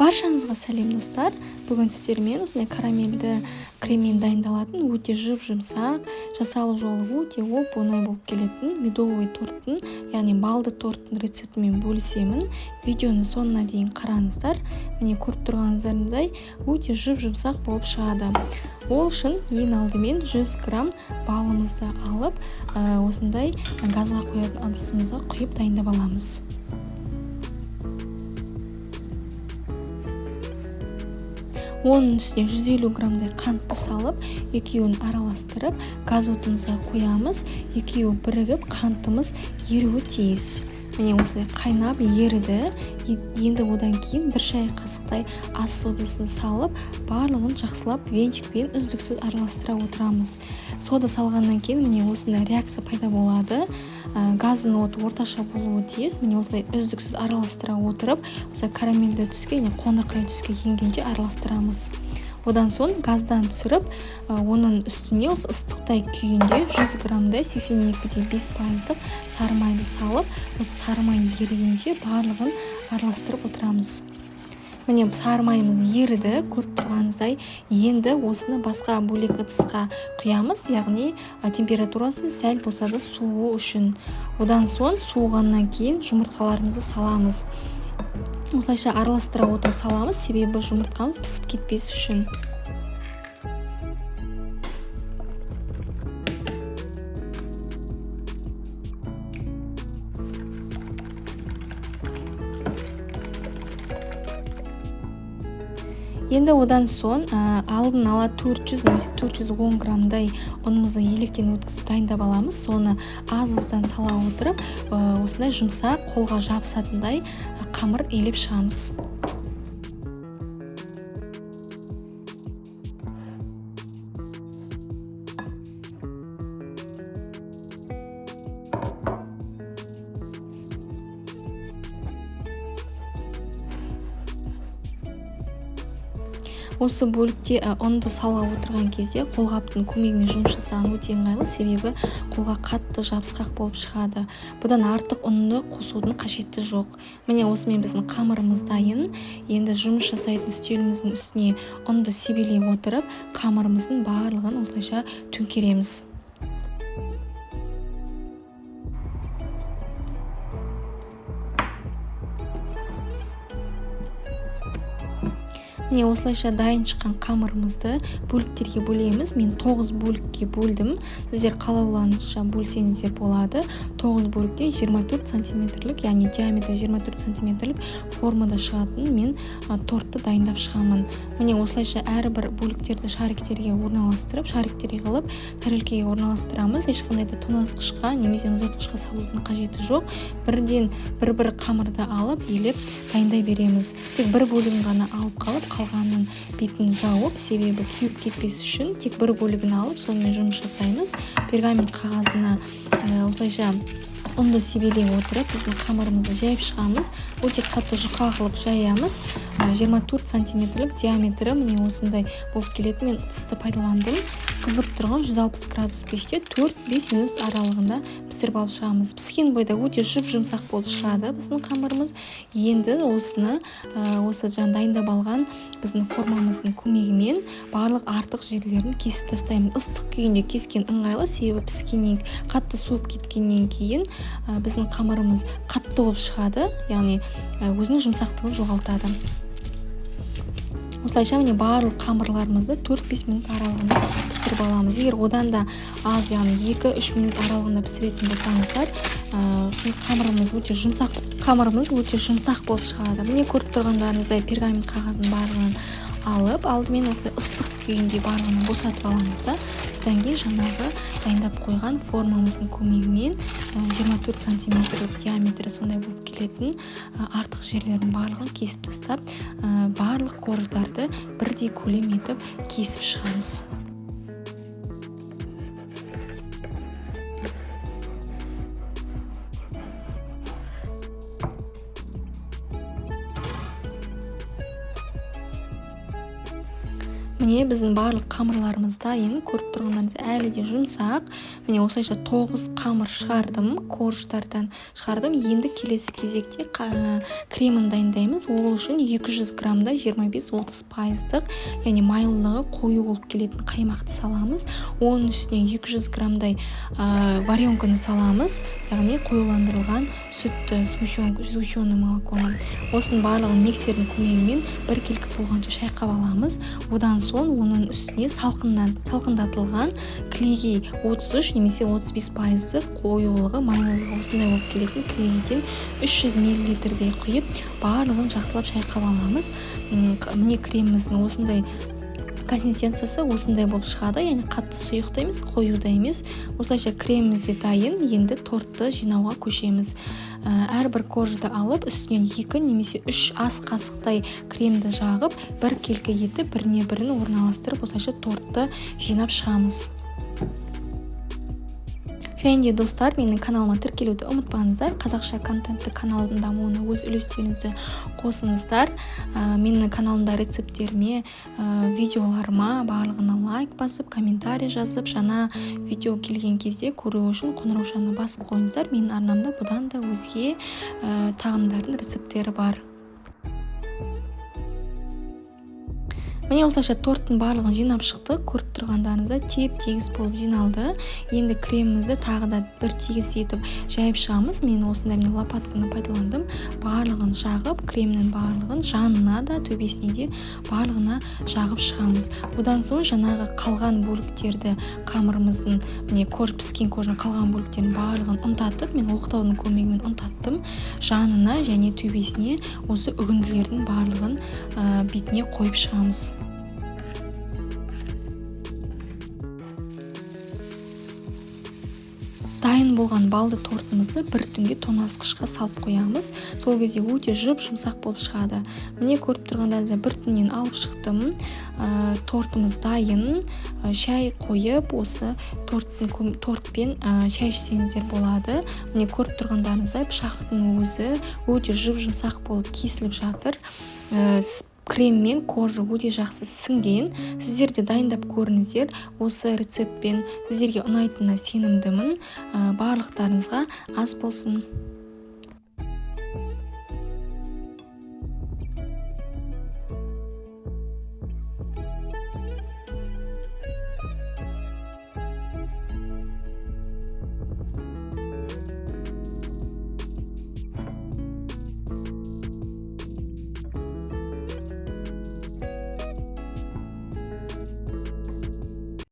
Баршаңызға сәлем достар. Бүгін сіздермен осындай карамельді креммен дайындалатын өте жып-жұмсақ, жасалу жолы өте оп-оңай болып келетін медовый торттың, яғни балды торттың рецептімен бөлісемін. Видеоны соңына дейін қараңыздар. Міне көріп тұрғаныңыздай өте жып-жұмсақ болып шығады. Ол үшін ең алдымен 100 грамм балымызды алып, осындай газға қоятын ыдысымызға құйып дайындап аламыз. Оның үстіне 150 граммдай қантты салып, екеуін араластырып, газ отымызға қоямыз. Екеуі бірігіп, қантымыз еруі тиіс. Міне осылай қайнап еріді. Енді одан кейін 1 шай қасықтай ас содасын салып, барлығын жақсылап венчикпен үздіксіз араластыра отырамыз. Сода салғаннан кейін міне осындай реакция пайда болады. Газдың оты орташа болуы тиіс. Міне осылай үздіксіз араластыра отырып, осылай карамельді түске, қоңырқай түске енгенше араластырамыз. Одан соң газдан түсіріп, оның үстіне осы ыстықтай күйінде 100 граммдай 82,5% сары майды салып, осы сары май ерігенше барлығын араластырып отырамыз. Міне сары майымыз еріді, көріп тұрғаныңыздай. Енді осыны басқа бөлек ыдысқа құямыз, яғни температурасы сәл болса да суы үшін. Одан соң суығаннан кейін жұмыртқаларымызды саламыз. Осылайша араластыра отырып саламыз, себебі жұмыртқамыз пісіп кетпес үшін. Енді одан соң алдын ала 400 немесе 410 граммдай ұнымызды електен өткізіп дайындап аламыз. Соны аз-аздан сала отырып, осындай жұмсақ, қолға жабысатындай қамыр елеп шығамыз. Осы бөлікте ұнды сала отырған кезде қолғаптың көмегімен жұмыс жасаған өте ыңғайлы, себебі қолға қатты жабысқақ болып шығады. Бұдан артық ұнды қосудың қажеті жоқ. Міне осымен біздің қамырымыз дайын. Енді жұмыс жасайтын үстеліміздің үстіне ұнды себелей отырып, қамырымыздың барлығын осылайша төңкереміз. Міне осылайша дайын шыққан қамырымызды бөліктерге бөлеміз. Мен 9 бөлікке бөлдім. Сіздер қалауларыңызша бөлсеңіздер болады. 9 бөліктен 24 сантиметрлік, яғни диаметрі 24 сантиметрлік формада шығатын мен тортты дайындап шығамын. Міне осылайша әрбір бөліктерді шариктерге орналастырып, шариктерге қылып, тәрелкеге орналастырамыз. Ешқандай да тоңазытқышқа немесе мұздатқышқа салудың қажеті жоқ. Бірден бір қамырды алып, елеп дайындай береміз. Тек бір бөлігін ғана алып қалып, қалғанын бетін жауып, себебі күйіп кетпес үшін тек бір бөлігін алып, сонымен жұмыс жасаймыз. Пергамент қағазына осылайша ұнды себелей отырып, біздің қамырымызды жайып шығамыз. Өте қатты жұқа қылып жаямыз. 24 сантиметрлік диаметрі міне осындай болып келетін. Мен ыдысты пайдаландым. Қызып тұрған 160 градус пеште 4-5 минут аралығында пісіріп алып шығамыз. Піскен бойда өте жып-жұмсақ болып шығады біздің қамырымыз. Енді осыны дайындап алған біздің формамыздың көмегімен барлық артық жерлерін кесіп тастаймыз. Ыстық күйінде кескен ыңғайлы, себебі піскеннен қатты суып кеткеннен кейін біздің қамырымыз қатты болып шығады, яғни өзінің жұмсақтығын жоғалтады. Осылайша міне барлық қамырларымызды 4-5 минут аралығында пісіріп аламыз. Егер одан да аз, яғни 2-3 минут аралығында пісіретін болсаңыздар, қамырымыз өте жұмсақ болып шығады. Міне көріп тұрғандарыңыздай пергамент қағазын барлығын алып, алдымен осылай ыстық күйінде барлығын босатып аламыз да, содан кейін жаңағы дайындап қойған формамыздың көмегімен 24 сантиметрлік диаметрі сондай болып келетін артық жерлерін барлығын кесіп тастап, барлық корждарды бірдей көлем етіп кесіп шығамыз. Міне біздің барлық қамырларымыз дайын. Көріп тұрғандарыңыз әлі де жұмсақ. Міне осылайша 9 қамыр шығардым, корждардан шығардым. Енді келесі кезекте кремін дайындаймыз. Ол үшін 200 грамда 25-30%, яғни майлылығы қою болып келетін қаймақты саламыз. Оның үстіне 200 грамдай варенканы саламыз, яғни қоюландырылған сүтті, сгущенный молоконы. Осының барлығын миксердің көмегімен бір келкі болғанша шайқап аламыз. Одан соң оның үстіне салқындатылған клейгей 33 немесе 35% қоюлығы, майлылығы осындай болып келетін клейгейден 300 мл-дей құйып, барлығын жақсылап шайқап аламыз. Міне креміміздің осындай консистенциясы осындай болып шығады, яғни қатты сұйық емес, қою да емес. Осылайша креміміз де дайын. Енді тортты жинауға көшеміз. Әрбір коржды алып, үстінен 2 немесе 3 ас қасықтай кремді жағып, бір келкі етіп, біріне бірін орналастырып, осылайша тортты жинап шығамыз. Және де достар, менің каналыма тіркелуді ұмытпаңыздар. Қазақша контентті каналдың дамуына өз үлестеріңізді қосыңыздар. Менің каналымда рецепттеріме, видеоларыма барлығына лайк басып, комментарий жазып, жаңа видео келген кезде көру үшін қоңыраушаны басып қойыңыздар. Менің арнамда бұдан да өзге тағамдардың рецепттері бар. Міне осылайша торттың барлығын жинап шықты. Көріп тұрғандарыңызда теп-тегіс болып жиналды. Енді кремімізді тағы да бір тегіс етіп жайып шығамыз. Мен осындай лопатканы пайдаландым. Барлығын жағып, кремнің барлығын жанына да, төбесіне де барлығына жағып шығамыз. Одан соң жаңағы қалған бөліктерді, қамырымыздың, міне піскен корждың қалған бөліктерін барлығын ұнтатып, мен оқтаудың көмегімен ұнтаттым. Жанына және төбесіне осы үгінділердің барлығын бетіне қойып шығамыз. Дайын болған балды тортымызды бір түнге тоңазытқышқа салып қоямыз. Сол кезде өте жұмсақ болып шығады. Міне көріп тұрғандарыңызда бір түннен алып шықтым. Тортымыз дайын. Шай қойып, осы тортпен шай ішсеңіздер болады. Міне көріп тұрғандарыңызда пышақтың өзі өте жұмсақ болып кесіліп жатыр. Крем мен коржы өте жақсы сіңген. Сіздер де дайындап көріңіздер. Осы рецептпен сіздерге ұнайтынына сенімдімін. Барлықтарыңызға ас болсын.